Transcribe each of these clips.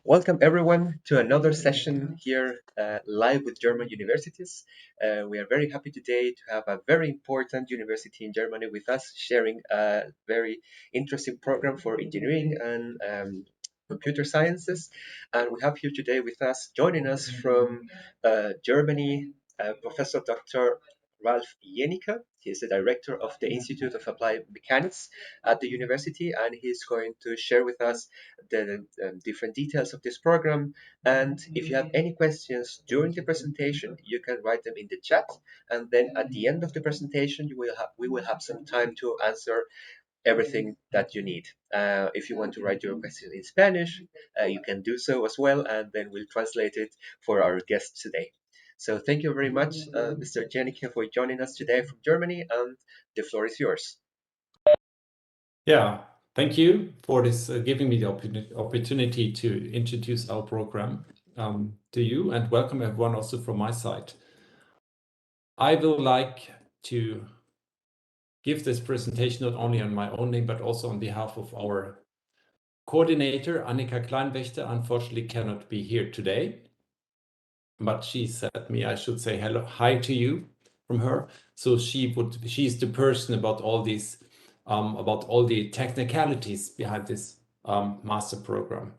Welcome everyone to another session here live with German universities. We are very happy today to have a very important university in Germany with us sharing a very interesting program for engineering and computer sciences. And we have here today with us, joining us from Germany, Professor Dr. Ralph Jenica. He is the director of the Institute of Applied Mechanics at the university, and he's going to share with us the different details of this program. And if you have any questions during the presentation, you can write them in the chat. And then at the end of the presentation, we will have some time to answer everything that you need. If you want to write your question in Spanish, you can do so as well, and then we'll translate it for our guests today. So thank you very much, Mr. Jenicke, for joining us today from Germany, and the floor is yours. Yeah, thank you for this giving me the opportunity to introduce our program to you, and welcome everyone also from my side. I will like to give this presentation not only on my own name, but also on behalf of our coordinator, Annika Kleinwächter, unfortunately cannot be here today, but she said me I should say hi to you from her. So she's the person about all these about all the technicalities behind this master program.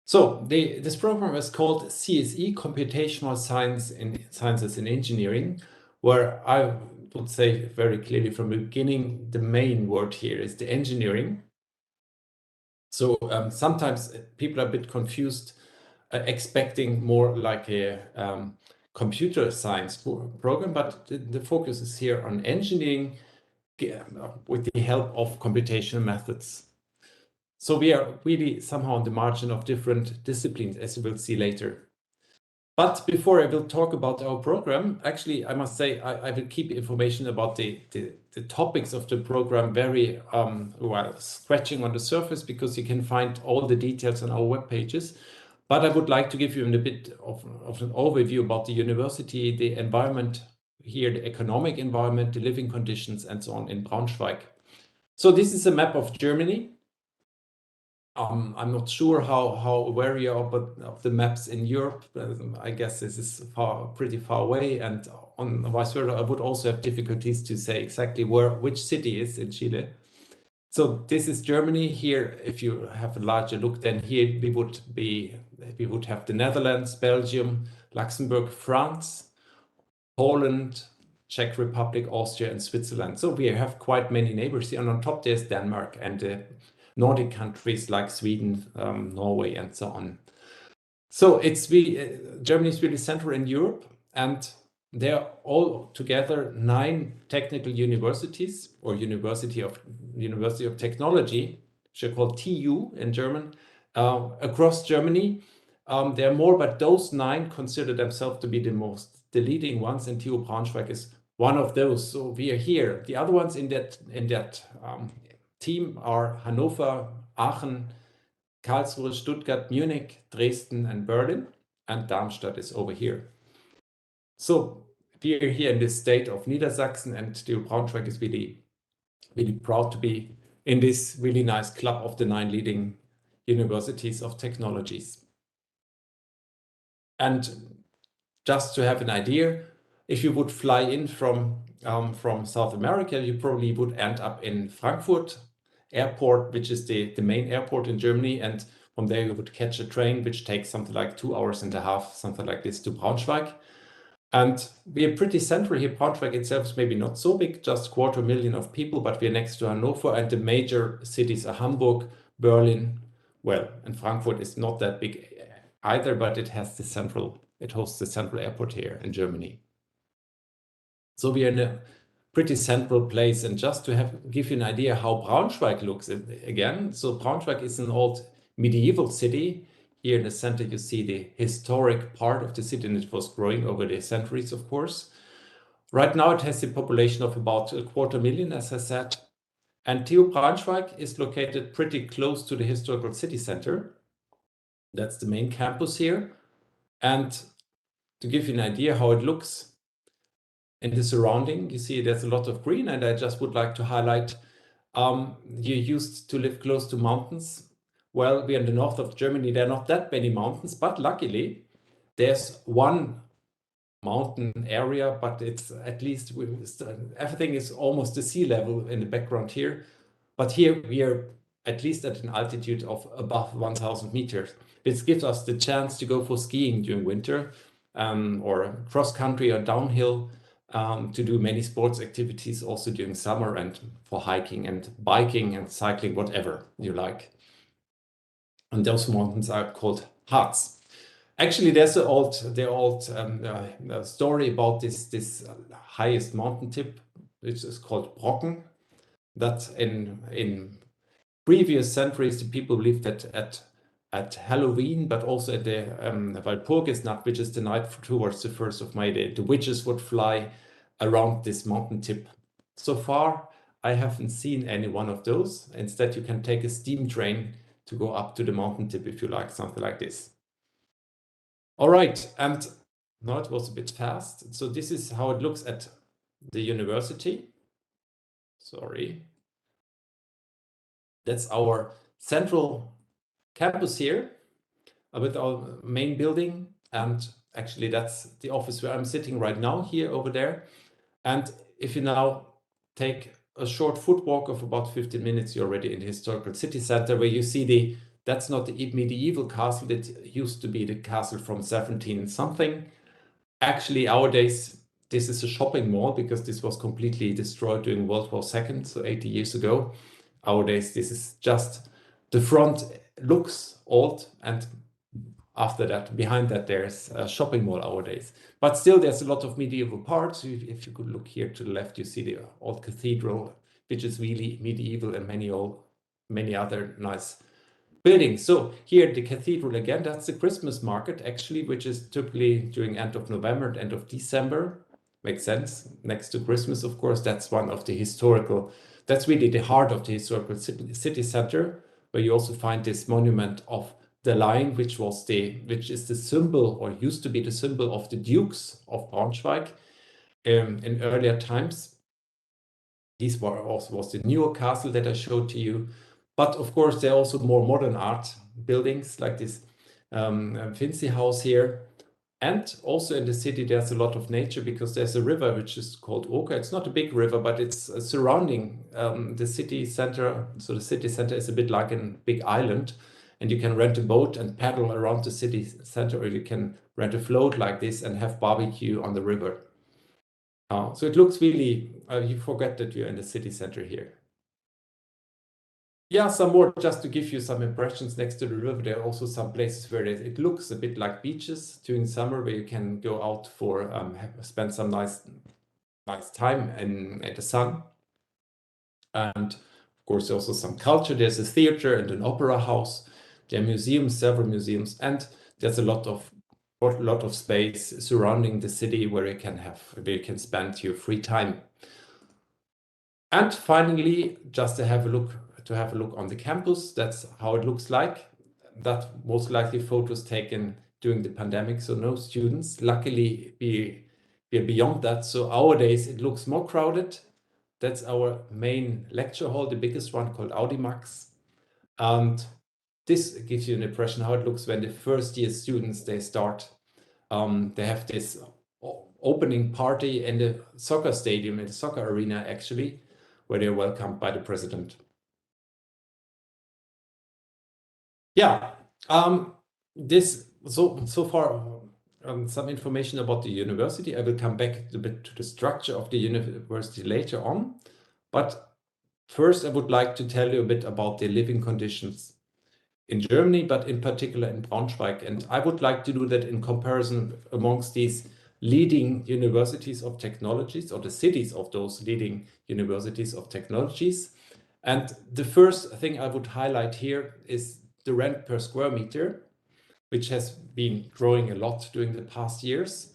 So this program is called CSE, Computational Sciences in Engineering, where I would say very clearly from the beginning, the main word here is the engineering. So sometimes people are a bit confused, expecting more like a computer science program, but the focus is here on engineering with the help of computational methods. So we are really somehow on the margin of different disciplines, as you will see later. But before I will talk about our program, actually, I must say I will keep information about the topics of the program very well, scratching on the surface, because you can find all the details on our web pages. But I would like to give you a bit of an overview about the university, the environment here, the economic environment, the living conditions, and so on in Braunschweig. So this is a map of Germany. I'm not sure how aware you are of the maps in Europe. I guess this is pretty far away, and on vice versa, I would also have difficulties to say exactly which city is in Chile. So this is Germany here. If you have a larger look, then here we would have the Netherlands, Belgium, Luxembourg, France, Poland, Czech Republic, Austria, and Switzerland. So we have quite many neighbors here, and on top there's Denmark and Nordic countries like Sweden, Norway, and so on. So Germany is really central in Europe, and there are all together 9 technical universities, or University of Technology, which are called TU in German, across Germany. There are more, but those 9 consider themselves to be the leading ones, and TU Braunschweig is one of those. So we are here. The other ones in that team are Hannover, Aachen, Karlsruhe, Stuttgart, Munich, Dresden, and Berlin, and Darmstadt is over here. So we are here in the state of Niedersachsen, and TU Braunschweig is really, really proud to be in this really nice club of the 9 leading universities of technologies. And just to have an idea, if you would fly in from South America, you probably would end up in Frankfurt Airport, which is the main airport in Germany, and from there you would catch a train which takes something like 2.5 hours, something like this, to Braunschweig. And we are pretty central here. Braunschweig itself is maybe not so big, just 250,000 of people, but we are next to Hanover, and the major cities are Hamburg, Berlin, well, and Frankfurt is not that big either, but it hosts the central airport here in Germany. So we are in a pretty central place, and just to give you an idea how Braunschweig looks again. So Braunschweig is an old medieval city. Here in the center you see the historic part of the city, and it was growing over the centuries, of course. Right now it has a population of about 250,000, as I said, and TU Braunschweig is located pretty close to the historical city center. That's the main campus here. And to give you an idea how it looks in the surrounding, you see there's a lot of green, and I just would like to highlight you used to live close to mountains Well, we're in the north of Germany. There are not that many mountains, but luckily there's one mountain area, but it's at least everything is almost the sea level in the background here. But here we are at least at an altitude of above 1,000 meters. This gives us the chance to go for skiing during winter, or cross country or downhill, to do many sports activities also during summer, and for hiking and biking and cycling, whatever you like. And those mountains are called Harz. Actually, there's the old story about this highest mountain tip, which is called Brocken. That in previous centuries, the people believed that at Halloween, but also at the Walpurgisnacht, which is the night towards the 1st of May, the witches would fly around this mountain tip. So far, I haven't seen any one of those. Instead, you can take a steam train to go up to the mountain tip if you like, something like this. All right, and now it was a bit fast. So this is how it looks at the university. Sorry. That's our central campus here with our main building. And actually that's the office where I'm sitting right now, here over there. And if you now take a short foot walk of about 15 minutes, you're already in the historical city center, where you see that's not the medieval castle. That used to be the castle from 17 something. Actually, nowadays, this is a shopping mall because this was completely destroyed during World War II, so 80 years ago. Nowadays, this is just the front looks old, and after that, behind that, there's a shopping mall nowadays. But still, there's a lot of medieval parts. If you could look here to the left, you see the old cathedral, which is really medieval, and many other nice buildings. So here, the cathedral again, that's the Christmas market, actually, which is typically during end of November and end of December. Makes sense. Next to Christmas, of course, that's one of the that's really the heart of the historical city center, where you also find this monument of the Lion, which is the symbol, or used to be the symbol, of the Dukes of Braunschweig in earlier times. These was the newer castle that I showed to you. But of course, there are also more modern art buildings like this Finzi house here. And also in the city, there's a lot of nature, because there's a river which is called Oka. It's not a big river, but it's surrounding the city center. So the city center is a bit like a big island, and you can rent a boat and paddle around the city center, or you can rent a float like this and have barbecue on the river. So it looks really, you forget that you're in the city center here. Yeah, some more, just to give you some impressions. Next to the river, there are also some places where it looks a bit like beaches during summer, where you can go out for spend some nice time in the sun. And of course, also some culture. There's a theater and an opera house. There are museums, several museums, and there's a lot of space surrounding the city where you can spend your free time. And finally, just to have a look on the campus. That's how it looks like. That most likely photos taken during the pandemic, so no students. Luckily, we're beyond that. So nowadays it looks more crowded. That's our main lecture hall, the biggest one, called Audimax. And this gives you an impression how it looks when the first year students, they start. They have this opening party in the soccer stadium, in the soccer arena, actually, where they're welcomed by the president. Yeah, so far some information about the university. I will come back a bit to the structure of the university later on. But first, I would like to tell you a bit about the living conditions in Germany, but in particular in Braunschweig. And I would like to do that in comparison amongst these leading universities of technologies, or the cities of those leading universities of technologies. And the first thing I would highlight here is the rent per square meter, which has been growing a lot during the past years.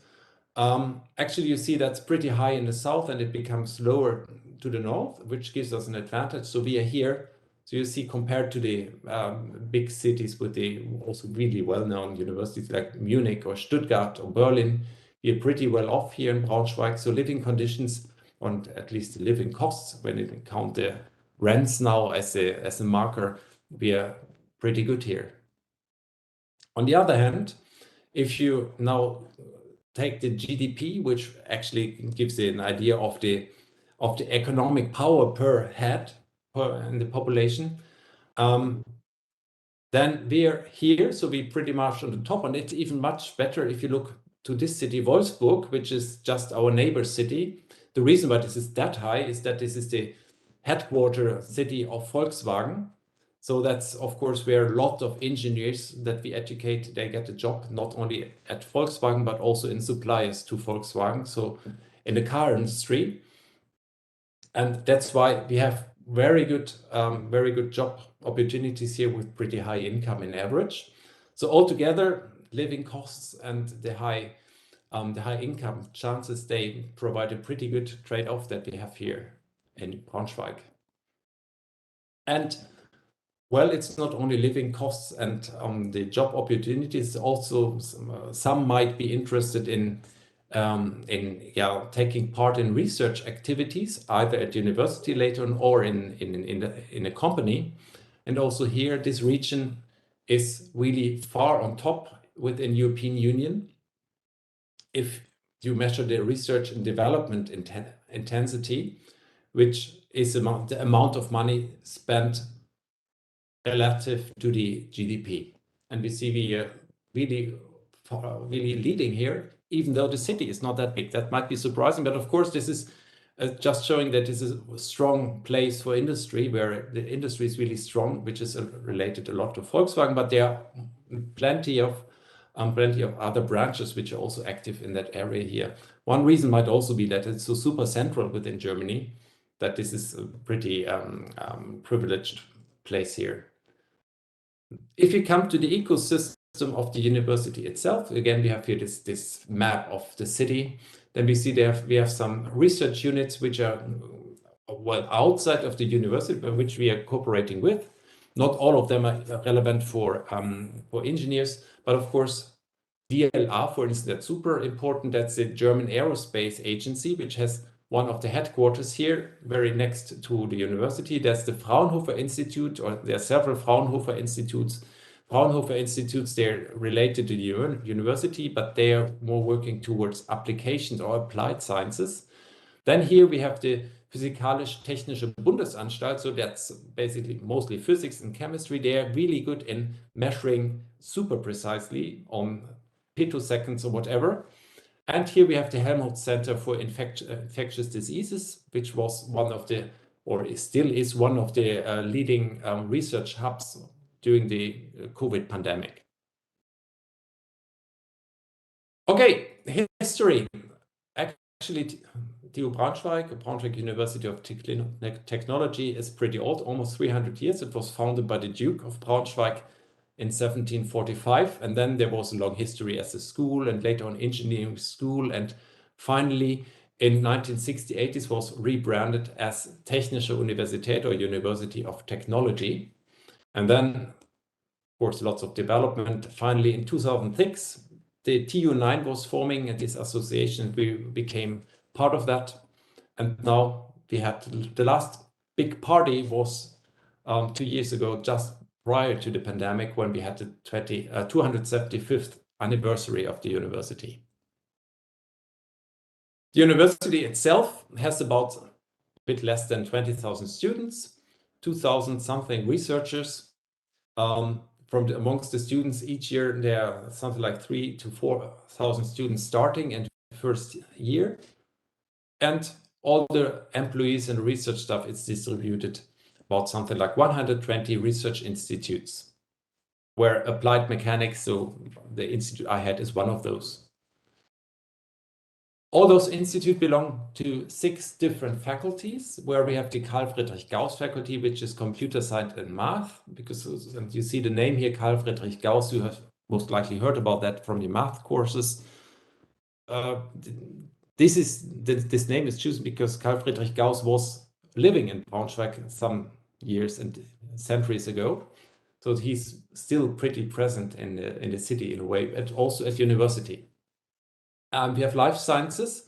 Actually, you see that's pretty high in the south, and it becomes lower to the north, which gives us an advantage. So we are here. So you see, compared to the big cities with the also really well-known universities like Munich or Stuttgart or Berlin, we are pretty well off here in Braunschweig. So living conditions, and at least the living costs, when you count the rents now as a marker, we are pretty good here. On the other hand, if you now take the GDP, which actually gives you an idea of the economic power per head in the population, then we are here, so we pretty much on the top, and it's even much better if you look to this city, Wolfsburg, which is just our neighbor city. The reason why this is that high is that this is the headquarter city of Volkswagen. So that's, of course, where a lot of engineers that we educate, they get a job not only at Volkswagen, but also in suppliers to Volkswagen, so in the car industry. And that's why we have very good job opportunities here with pretty high income in average. So altogether, living costs and the high income chances, they provide a pretty good trade-off that we have here in Braunschweig. And well, it's not only living costs and the job opportunities. Also, some might be interested in taking part in research activities, either at university later on or in a company. And also here, this region is really far on top within European Union. If you measure the research and development intensity, which is the amount of money spent relative to the GDP. And we see we are really leading here, even though the city is not that big. That might be surprising, but of course this is just showing that this is a strong place for industry, where the industry is really strong, which is related a lot to Volkswagen, but there are plenty of other branches which are also active in that area here. One reason might also be that it's so super central within Germany that this is a pretty privileged place here. If you come to the ecosystem of the university itself, again, we have here this map of the city. Then we see we have some research units which are well outside of the university, but which we are cooperating with. Not all of them are relevant for engineers, but of course, DLR, for instance, that's super important. That's the German Aerospace Agency, which has one of the headquarters here, very next to the university. There's the Fraunhofer Institute, or there are several Fraunhofer Institutes. Fraunhofer Institutes, they're related to the university, but they are more working towards applications or applied sciences. Then here we have the Physikalisch-Technische Bundesanstalt, so that's basically mostly physics and chemistry. They are really good in measuring super precisely on picoseconds or whatever. And here we have the Helmholtz Center for Infectious Diseases, which was one of the, or still is one of the leading research hubs during the COVID pandemic. Okay, history. Actually, TU Braunschweig University of Technology, is pretty old, almost 300 years. It was founded by the Duke of Braunschweig in 1745, and then there was a long history as a school and later on engineering school, and finally in 1968 this was rebranded as Technische Universität, or University of Technology. And then, of course, lots of development. Finally, in 2006, the TU9 was forming, and this association, we became part of that. And now we had the last big party was 2 years ago, just prior to the pandemic, when we had the 275th anniversary of the university. The university itself has about a bit less than 20,000 students, 2,000 something researchers. Amongst the students each year, there are something like 3,000 to 4,000 students starting in the first year. And all the employees and research staff is distributed about something like 120 research institutes, where applied mechanics, so the institute I had, is one of those. All those institutes belong to 6 different faculties, where we have the Carl Friedrich Gauss faculty, which is computer science and math, because and you see the name here, Carl Friedrich Gauss. You have most likely heard about that from the math courses. This name is chosen because Carl Friedrich Gauss was living in Braunschweig some years and centuries ago, so he's still pretty present in the city in a way, and also at university. We have life sciences,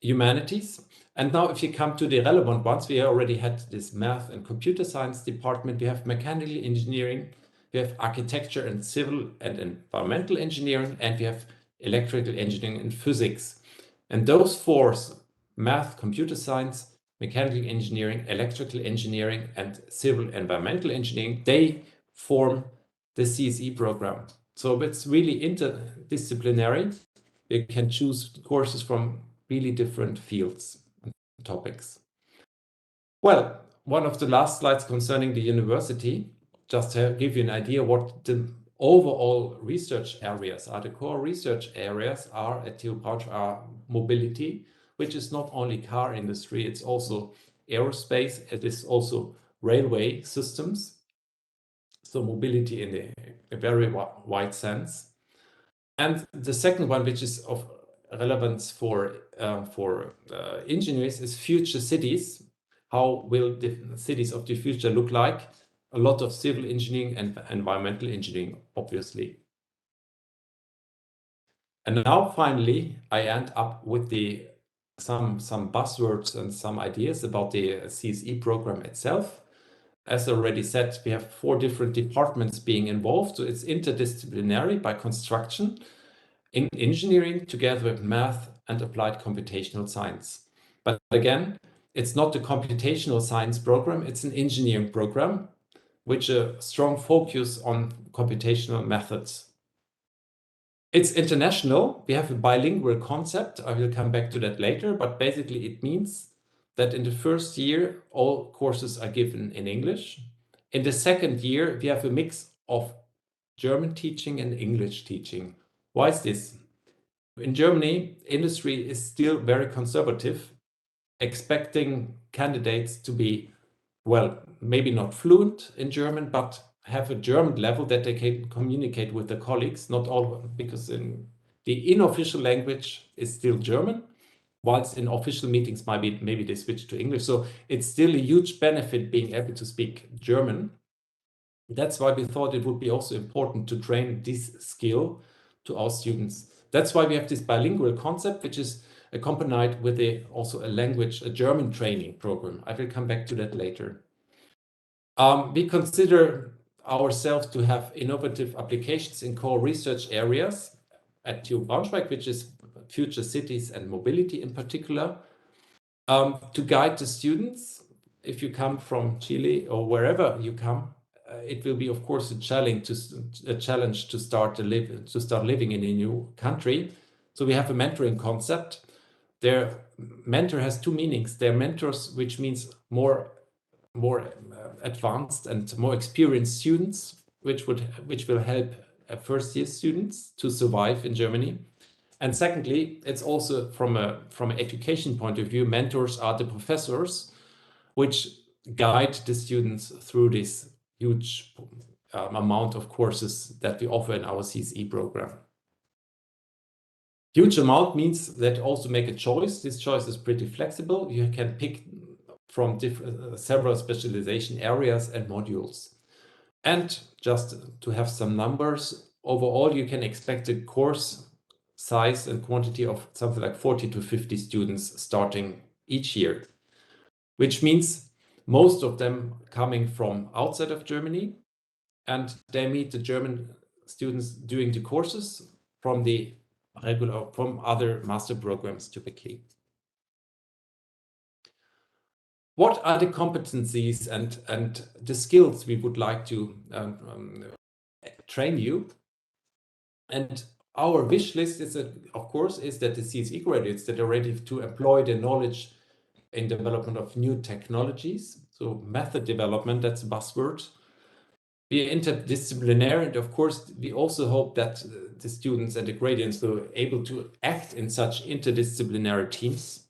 humanities, and now if you come to the relevant ones, we already had this math and computer science department. We have mechanical engineering, we have architecture and civil and environmental engineering, and we have electrical engineering and physics. And those four, math, computer science, mechanical engineering, electrical engineering, and civil environmental engineering, they form the CSE program. So it's really interdisciplinary. You can choose courses from really different fields and topics. Well, one of the last slides concerning the university, just to give you an idea what the overall research areas are. The core research areas are at TU Braunschweig are mobility, which is not only car industry, it's also aerospace, it is also railway systems. So mobility in a very wide sense. And the second one, which is of relevance for engineers, is future cities. How will the cities of the future look like? A lot of civil engineering and environmental engineering, obviously. And now finally, I end up with some buzzwords and some ideas about the CSE program itself. As already said, we have 4 different departments being involved, so it's interdisciplinary by construction, in engineering together with math and applied computational science. But again, it's not a computational science program, it's an engineering program, which a strong focus on computational methods. It's international. We have a bilingual concept. I will come back to that later, but basically it means that in the first year, all courses are given in English. In the second year, we have a mix of German teaching and English teaching. Why is this? In Germany, industry is still very conservative, expecting candidates to be, well, maybe not fluent in German, but have a German level that they can communicate with their colleagues, not all, because the unofficial language is still German, whilst in official meetings maybe they switch to English. So it's still a huge benefit being able to speak German. That's why we thought it would be also important to train this skill to our students. That's why we have this bilingual concept, which is accompanied with also a German training program. I will come back to that later. We consider ourselves to have innovative applications in core research areas at TU Braunschweig, which is future cities and mobility in particular, to guide the students. If you come from Chile or wherever you come, it will be, of course, a challenge to start living in a new country. So we have a mentoring concept. Their mentor has 2 meanings. They're mentors, which means more advanced and more experienced students, which will help first-year students to survive in Germany. And secondly, it's also from an education point of view, mentors are the professors which guide the students through this huge amount of courses that we offer in our CSE program. Huge amount means that you also make a choice. This choice is pretty flexible. You can pick from several specialization areas and modules. And just to have some numbers, overall you can expect a course size and quantity of something like 40 to 50 students starting each year, which means most of them coming from outside of Germany, and they meet the German students doing the courses from other master programs typically. What are the competencies and the skills we would like to train you? And our wish list is, of course, is that the CSE graduates that are ready to employ their knowledge in development of new technologies. So method development, that's a buzzword. Be interdisciplinary, and of course, we also hope that the students and the graduates will be able to act in such interdisciplinary teams.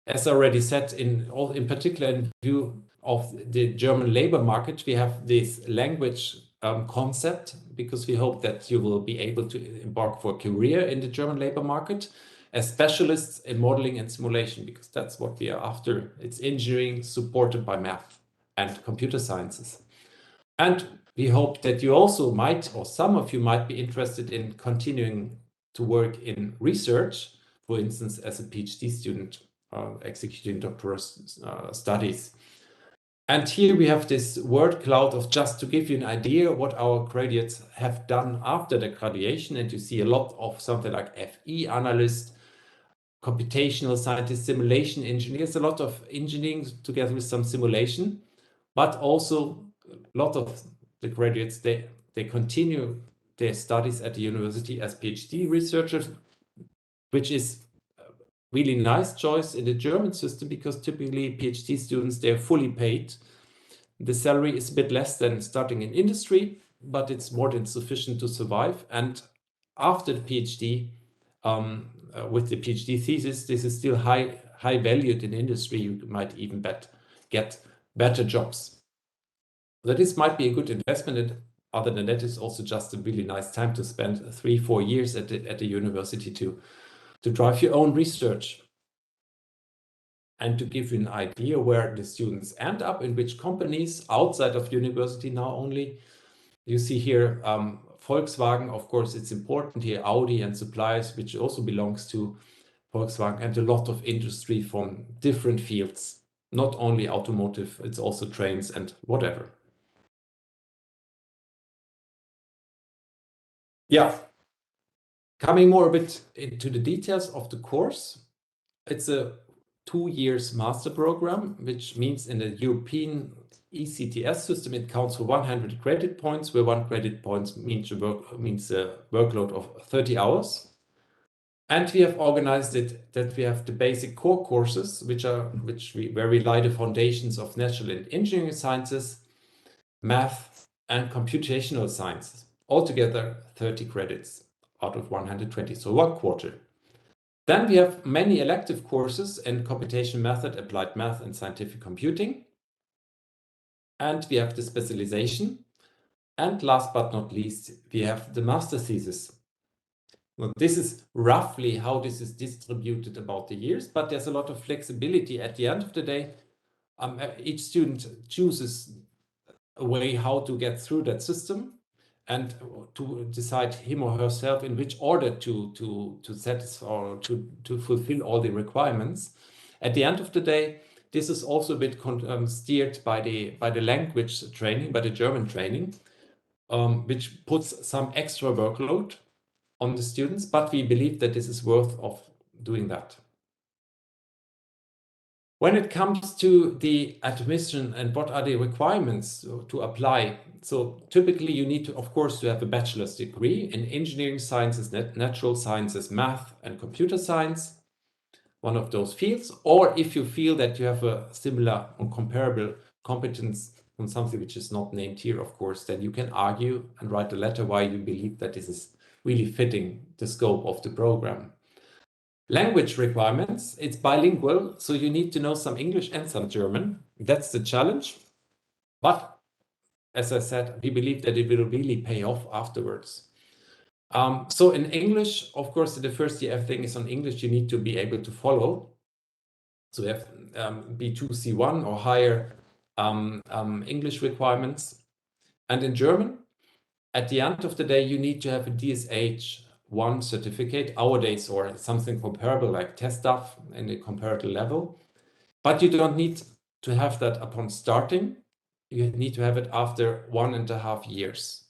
As I already said, in particular in view of the German labor market, we have this language concept, because we hope that you will be able to embark for a career in the German labor market as specialists in modeling and simulation, because that's what we are after. It's engineering supported by math and computer sciences. And we hope that you also might, or some of you might be interested in continuing to work in research, for instance, as a PhD student executing doctoral studies. And here we have this word cloud of, just to give you an idea what our graduates have done after the graduation. And you see a lot of something like FE analyst, computational scientist, simulation engineers, a lot of engineering together with some simulation, but also a lot of the graduates, they continue their studies at the university as PhD researchers, which is a really nice choice in the German system, because typically PhD students, they're fully paid. The salary is a bit less than starting in industry, but it's more than sufficient to survive. And after the PhD, with the PhD thesis, this is still high valued in industry. You might even get better jobs. So this might be a good investment. And other than that, it's also just a really nice time to spend 3-4 years at the university to drive your own research. And to give you an idea where the students end up, in which companies outside of university now only, you see here Volkswagen, of course, it's important here, Audi and suppliers, which also belongs to Volkswagen, and a lot of industry from different fields, not only automotive, it's also trains and whatever. Yeah, coming more a bit into the details of the course, it's a 2 years master program, which means in the European ECTS system, it counts for 100 credit points, where 1 credit point means a workload of 30 hours. And we have organized it that we have the basic core courses, where we lay the foundations of natural and engineering sciences, math, and computational sciences. Altogether 30 credits out of 120, so 1/4. Then we have many elective courses in computation method, applied math, and scientific computing. And we have the specialization. And last but not least, we have the master thesis. Well, this is roughly how this is distributed about the years, but there's a lot of flexibility at the end of the day. Each student chooses a way how to get through that system and to decide him or herself in which order to satisfy or to fulfill all the requirements. At the end of the day, this is also a bit steered by the language training, by the German training, which puts some extra workload on the students, but we believe that this is worth of doing that. When it comes to the admission and what are the requirements to apply, so typically you need to, of course, to have a bachelor's degree in engineering sciences, natural sciences, math, and computer science, one of those fields. Or if you feel that you have a similar or comparable competence on something which is not named here, of course, then you can argue and write a letter why you believe that this is really fitting the scope of the program. Language requirements, it's bilingual, so you need to know some English and some German. That's the challenge. But as I said, we believe that it will really pay off afterwards. So in English, of course, the first year everything is on English, you need to be able to follow. So we have B2, C1 or higher English requirements. And in German, at the end of the day, you need to have a DSH1 certificate nowadays, or something comparable like TestDAF in a comparable level. But you don't need to have that upon starting. You need to have it after 1.5 years.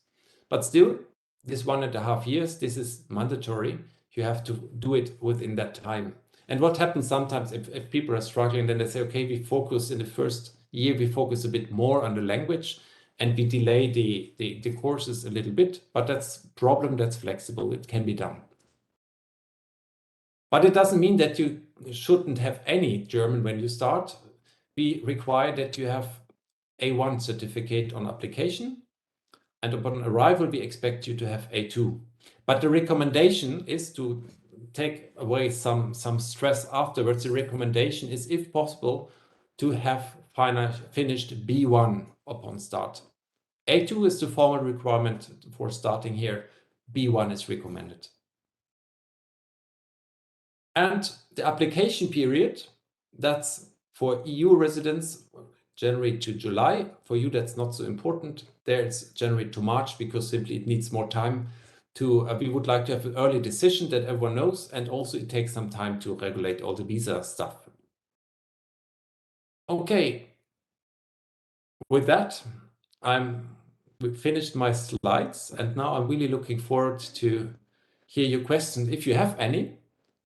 But still, this 1.5 years, this is mandatory. You have to do it within that time. And what happens sometimes if people are struggling, then they say, okay, we focus in the first year, we focus a bit more on the language, and we delay the courses a little bit, but that's a problem that's flexible. It can be done. But it doesn't mean that you shouldn't have any German when you start. We require that you have A1 certificate on application, and upon arrival, we expect you to have A2. But the recommendation is to take away some stress afterwards. The recommendation is, if possible, to have finished B1 upon start. A2 is the formal requirement for starting here. B1 is recommended. And the application period, that's for EU residents, January to July. For you, that's not so important. There it's January to March, because simply it needs more time to, we would like to have an early decision that everyone knows, and also it takes some time to regulate all the visa stuff. Okay, with that, we finished my slides, and now I'm really looking forward to hear your questions if you have any.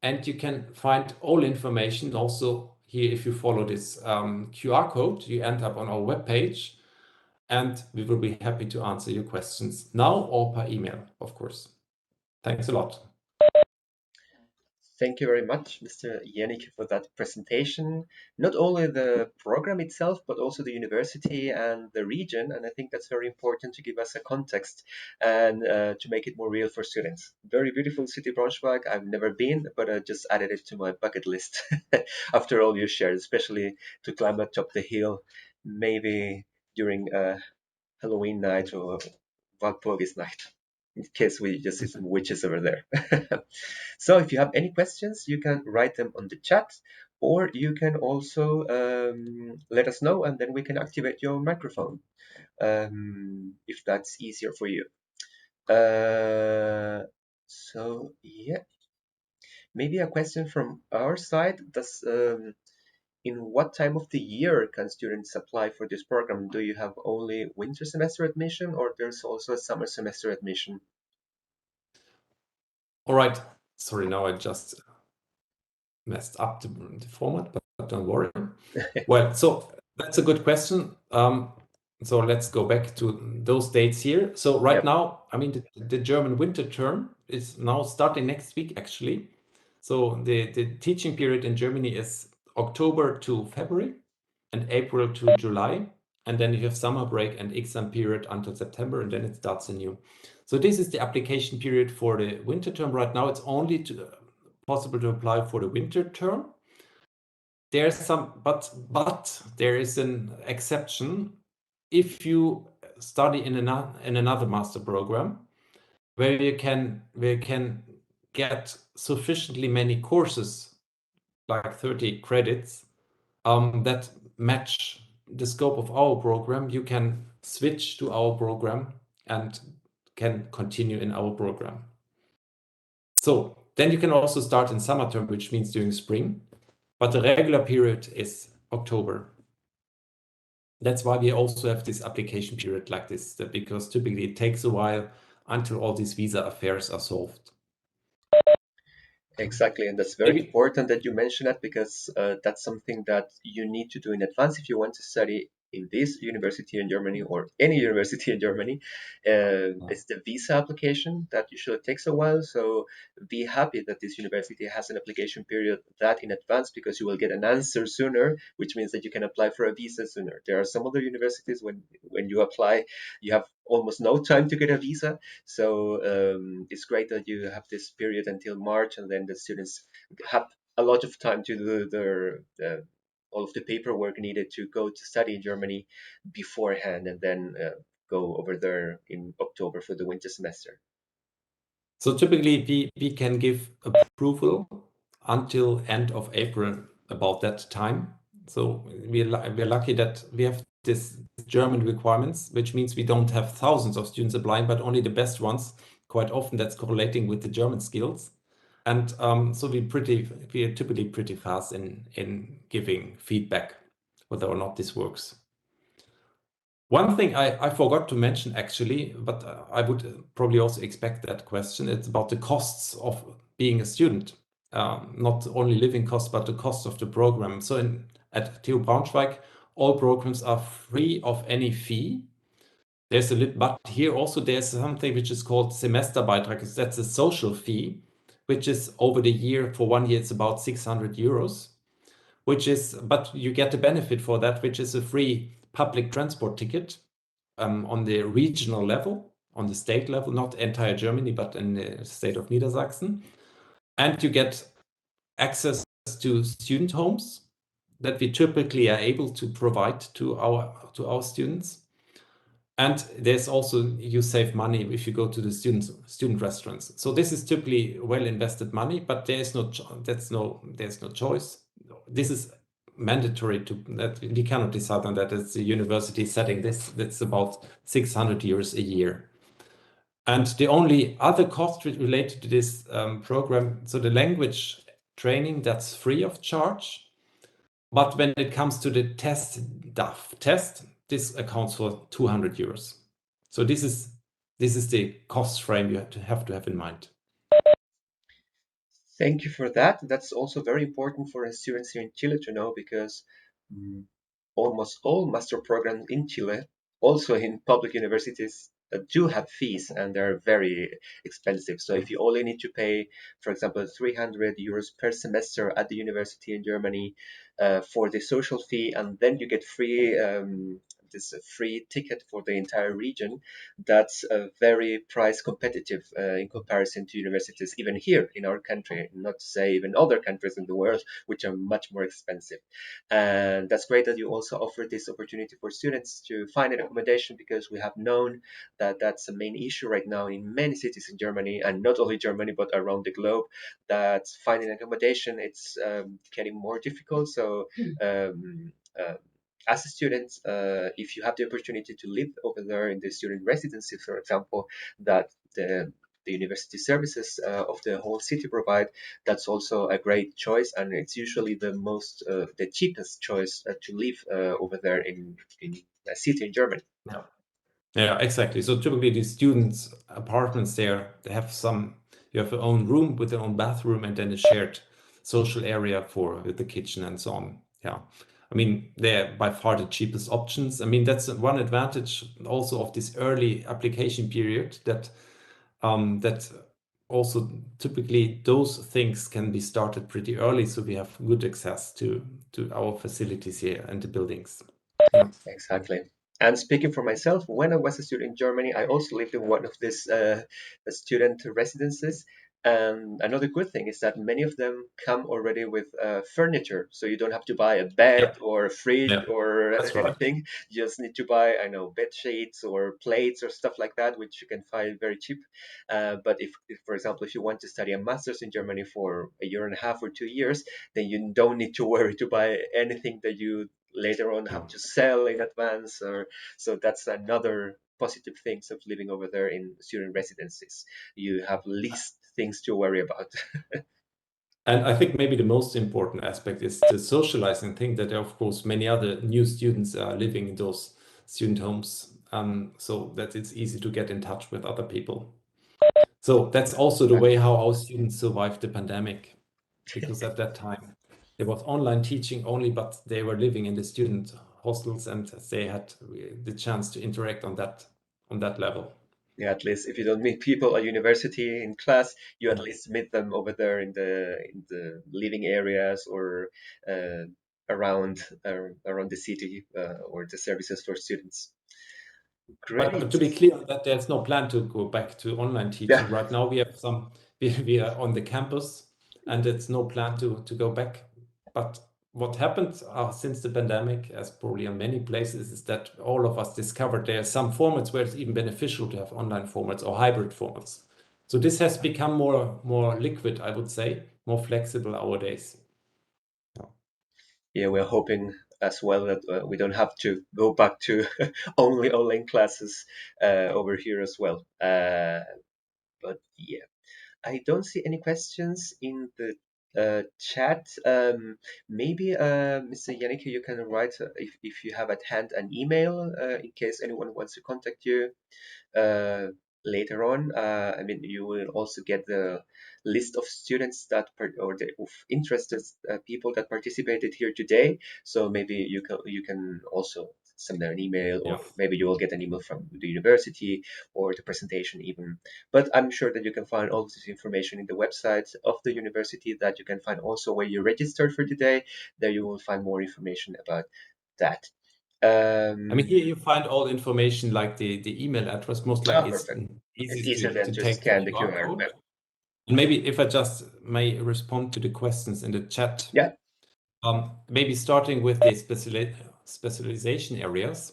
And you can find all information also here if you follow this QR code. You end up on our webpage, and we will be happy to answer your questions now or per email, of course. Thanks a lot. Thank you very much, Mr. Yannick, for that presentation. Not only the program itself, but also the university and the region. And I think that's very important to give us a context and to make it more real for students. Very beautiful city, Braunschweig. I've never been, but I just added it to my bucket list after all you shared, especially to climb atop the hill, maybe during Halloween night or Walpurgis night, in case we just see some witches over there. So if you have any questions, you can write them on the chat, or you can also let us know, and then we can activate your microphone if that's easier for you. So yeah, maybe a question from our side. In what time of the year can students apply for this program? Do you have only winter semester admission, or there's also a summer semester admission? All right. Sorry, now I just messed up the format, but don't worry. Well, so that's a good question. So let's go back to those dates here. So right Yep. now, I mean, the German winter term is now starting next week, actually. So the teaching period in Germany is October to February and April to July. And then you have summer break and exam period until September, and then it starts anew. So this is the application period for the winter term. Right now, it's only possible to apply for the winter term. There's some, but there is an exception if you study in another master program where you can get sufficiently many courses, like 30 credits, that match the scope of our program. You can switch to our program and can continue in our program. So then you can also start in summer term, which means during spring, but the regular period is October. That's why we also have this application period like this, because typically it takes a while until all these visa affairs are solved. Exactly, and that's very important that you mention that, because that's something that you need to do in advance if you want to study in this university in Germany or any university in Germany. It's the visa application that usually takes a while. So be happy that this university has an application period that in advance, because you will get an answer sooner, which means that you can apply for a visa sooner. There are some other universities when you apply, you have almost no time to get a visa. So it's great that you have this period until March, and then the students have a lot of time to do all of the paperwork needed to go to study in Germany beforehand, and then go over there in October for the winter semester. So typically we can give approval until end of April about that time. So we're lucky that we have this German requirements, which means we don't have thousands of students applying, but only the best ones. Quite often that's correlating with the German skills. And so we are typically pretty fast in giving feedback whether or not this works. One thing I forgot to mention actually, but I would probably also expect that question. It's about the costs of being a student, not only living costs, but the cost of the program. So at TU Braunschweig, all programs are free of any fee. But here also there's something which is called Semesterbeitrag. That's a social fee, which is over the year. For 1 year, it's about 600 euros, but you get the benefit for that, which is a free public transport ticket on the regional level, on the state level, not entire Germany, but in the state of Niedersachsen. And you get access to student homes that we typically are able to provide to our students. And there's also, you save money if you go to the student restaurants. So this is typically well invested money, but there's no choice. This is mandatory that we cannot decide on that. It's the university setting this. That's about 600 euros a year. And the only other cost related to this program, so the language training, that's free of charge. But when it comes to the test, this accounts for 200 euros. So this is the cost frame you have to have in mind. Thank you for that. That's also very important for students here in Chile to know because mm, almost all master programs in Chile, also in public universities, do have fees and they're very expensive. So if you only need to pay, for example, 300 euros per semester at the university in Germany for the social fee, and then you get free this free ticket for the entire region, that's very price competitive in comparison to universities even here in our country, not to say even other countries in the world, which are much more expensive. And that's great that you also offer this opportunity for students to find an accommodation, because we have known that that's a main issue right now in many cities in Germany, and not only Germany but around the globe, that finding accommodation it's getting more difficult. So um, uh, as a student, if you have the opportunity to live over there in the student residency, for example, that the university services of the whole city provide, that's also a great choice, and it's usually the cheapest choice to live over there in a city in Germany. Yeah. Yeah, exactly. So typically these students' apartments there, they have you have your own room with your own bathroom and then a shared social area with the kitchen and so on. Yeah. I mean, they're by far the cheapest options. I mean, that's one advantage also of this early application period, that also typically those things can be started pretty early, so we have good access to our facilities here and the buildings. Yeah. Exactly. And speaking for myself, when I was a student in Germany, I also lived in one of these student residences. And another good thing is that many of them come already with furniture, so you don't have to buy a bed Yeah. or a fridge Yeah. or That's right. anything. You just need to buy, I know, bed sheets or plates or stuff like that, which you can find very cheap. But if, for example, if you want to study a master's in Germany for a year and a half or 2 years, then you don't need to worry to buy anything that you later on Yeah. have to sell in advance. Or so that's another positive things of living over there in student residencies. You have least things to worry about. And I think maybe the most important aspect is the socializing thing, that there are, of course, many other new students are living in those student homes, so that it's easy to get in touch with other people. So that's also the way how our students survived the pandemic, because at that time there was online teaching only, but they were living in the student hostels and they had the chance to interact on that level. Yeah, at least if you don't meet people at university in class, you at Yeah. least meet them over there in the living areas or uh, around the city or the services for students. But Great. to be clear on that, there's no plan to go back to online Yeah, teaching. Right now, we have we are on the campus, and it's no plan to go back. But what happened since the pandemic, as probably in many places, is that all of us discovered there are some formats where it's even beneficial to have online formats or hybrid formats. So this has become more liquid, I would say, more flexible nowadays. Yeah. yeah, we're hoping as well that we don't have to go back to only online classes over here as well. But yeah, I don't see any questions in the chat. Maybe, Mr. Yannick, you can write if you have at hand an email in case anyone wants to contact you uh, later on. I mean, you will also get the list of students or the of interested people that participated here today. So maybe you can also send them an email, Yeah. or maybe you will get an email from the university or the presentation even. But I'm sure that you can find all this information in the website of the university. That you can find also where you registered for today. There you will find more information about that. I mean, Um, here you find all information like the email address. Most likely it's Perfect. It's easiest easier than to just take the scan the QR QR. code. And maybe if I just may respond to the questions in the chat, Yeah, maybe starting with the specialization areas.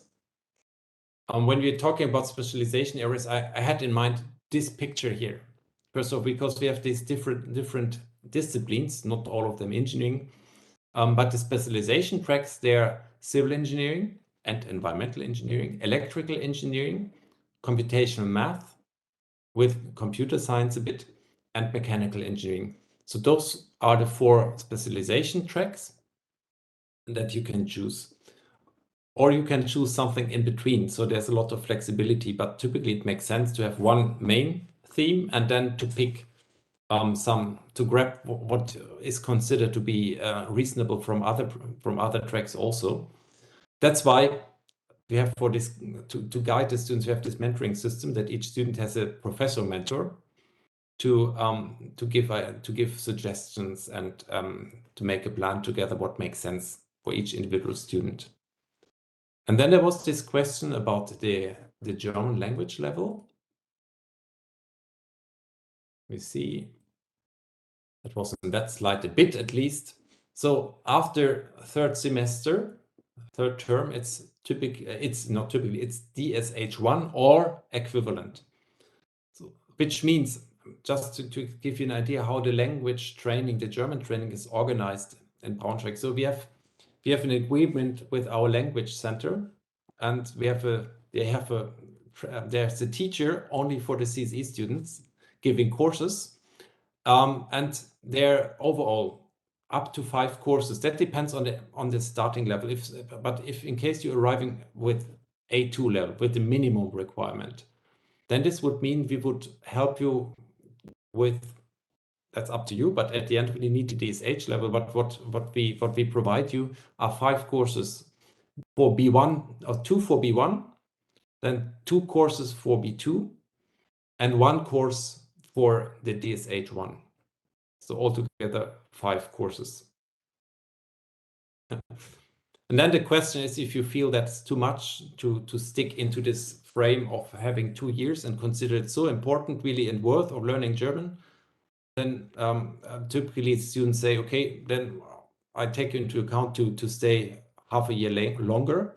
When we're talking about specialization areas, I had in mind this picture here. First of all, because we have these different disciplines, not all of them engineering, but the specialization tracks, they're civil engineering and environmental engineering, electrical engineering, computational math, with computer science a bit, and mechanical engineering. So those are the 4 specialization tracks that you can choose. or you can choose something in between. So there's a lot of flexibility, but typically it makes sense to have one main theme and then to pick to grab what is considered to be reasonable from other tracks also. That's why we have for this to guide the students, we have this mentoring system that each student has a professor mentor to give suggestions and to make a plan together what makes sense for each individual student. And then there was this question about the German language level. We see that was in that slide a bit at least. So after third term, it's not typically, it's DSH1 or equivalent. So, which means, just to give you an idea how the language training, the German training is organized in Braunschweig. So we have an agreement with our language center, and there's a teacher only for the CSE students giving courses, and they're overall up to 5 courses. That depends on the starting level. But if in case you're arriving with A2 level, with the minimum requirement, then this would mean we would help you with, that's up to you, but at the end we need the DSH level. But what we provide you are 5 courses for B1 or 2 for B1, then 2 courses for B2, and 1 course for the DSH1. So altogether 5 courses. And then the question is if you feel that's too much to stick into this frame of having 2 years and consider it so important really and worth of learning German, then typically students say, okay, then I take into account to stay half a year longer,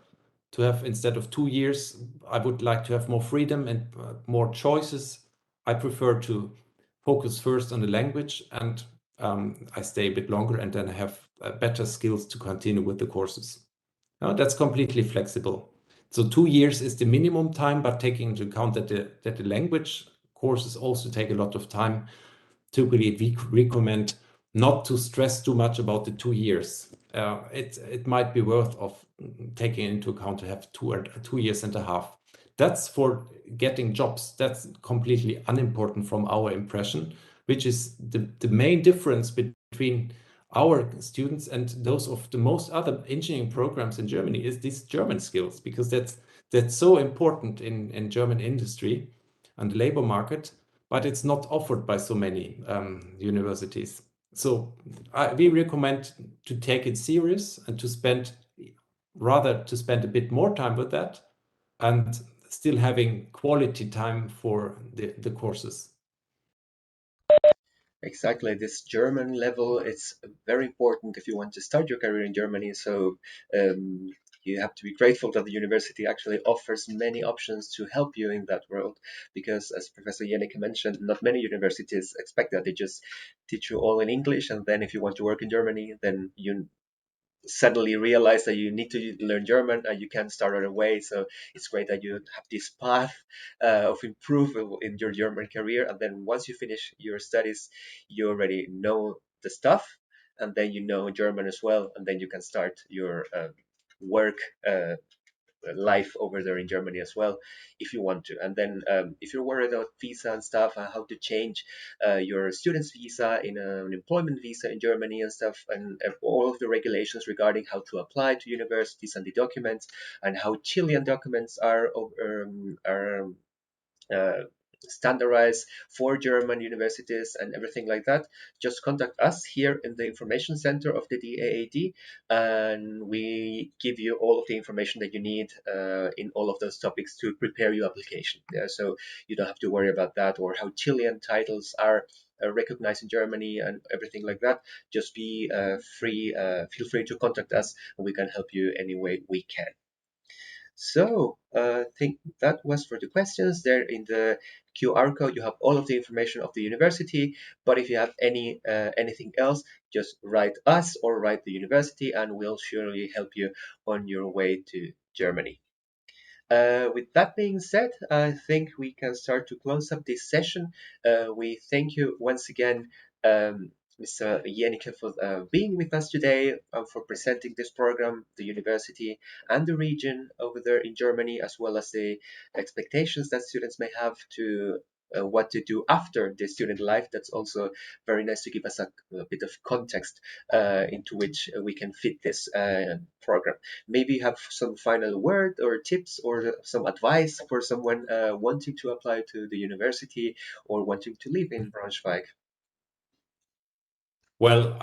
to have, instead of 2 years, I would like to have more freedom and more choices. I prefer to focus first on the language, and I stay a bit longer, and then I have better skills to continue with the courses. Now, that's completely flexible. So 2 years is the minimum time, but taking into account that the language courses also take a lot of time, typically we recommend not to stress too much about the 2 years. It might be worth of taking into account to have 2 years and a half. That's for getting jobs. That's completely unimportant from our impression, which is the main difference between our students and those of the most other engineering programs in Germany is these German skills, because that's so important in German industry and the labor market, but it's not offered by so many universities. So we recommend to take it serious and to spend a bit more time with that, and still having quality time for the courses. Exactly, this German level, it's very important if you want to start your career in Germany. So um, you have to be grateful that the university actually offers many options to help you in that world. Because as Professor Jeneke mentioned, not many universities expect that. They just teach you all in English, and then if you want to work in Germany, then you suddenly realize that you need to learn German and you can start right away. So it's great that you have this path of improvement in your German career. And then once you finish your studies, you already know the stuff, and then you know German as well. And then you can start your work life over there in Germany as well, if you want to. And then if you're worried about visa and stuff, how to change your student's visa in an employment visa in Germany and stuff, and all of the regulations regarding how to apply to universities and the documents, and how Chilean documents are uh, standardized for German universities and everything like that, just contact us here in the information center of the DAAD, and we give you all of the information that you need in all of those topics to prepare your application. Yeah, so you don't have to worry about that, or how Chilean titles are recognized in Germany and everything like that. Just be feel free to contact us, and we can help you any way we can. So I think that was for the questions. There in the QR code, you have all of the information of the university. But if you have anything else, just write us or write the university, and we'll surely help you on your way to Germany. With that being said, I think we can start to close up this session. We thank you once again, um, Mr. Yenike for being with us today, for presenting this program, the university and the region over there in Germany, as well as the expectations that students may have to what to do after the student life. That's also very nice to give us a bit of context into which we can fit this program. Maybe you have some final word or tips or some advice for someone wanting to apply to the university or wanting to live in Braunschweig. Well,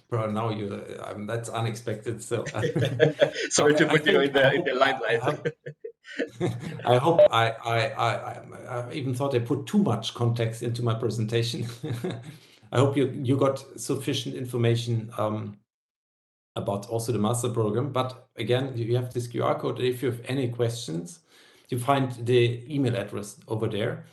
bro, now that's unexpected. So, Sorry to I put you think in the limelight. I hope I even thought I put too much context into my presentation. I hope you got sufficient information about also the master program. But again, you have this QR code. If you have any questions, you find the email address over there.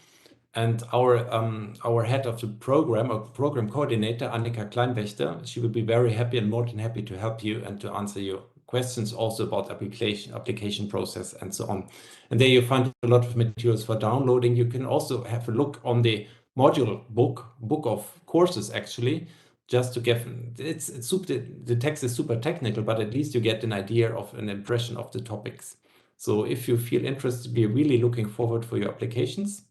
And our head of the program, or program coordinator, Annika Kleinwächter, she will be very happy and more than happy to help you and to answer your questions also about application process and so on. And there you find a lot of materials for downloading. You can also have a look on the module book of courses actually, just to get it's super, the text is super technical, but at least you get an idea of an impression of the topics. So if you feel interested, we're really looking forward for your applications.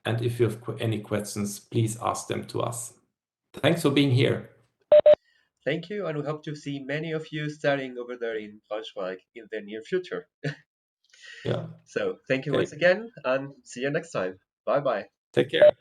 And if you have any questions, please ask them to us. Thanks for being here. Thank you, and we hope to see many of you studying over there in Braunschweig in the near future. Yeah. So thank you Okay. once again, and see you next time. Bye bye. Take care.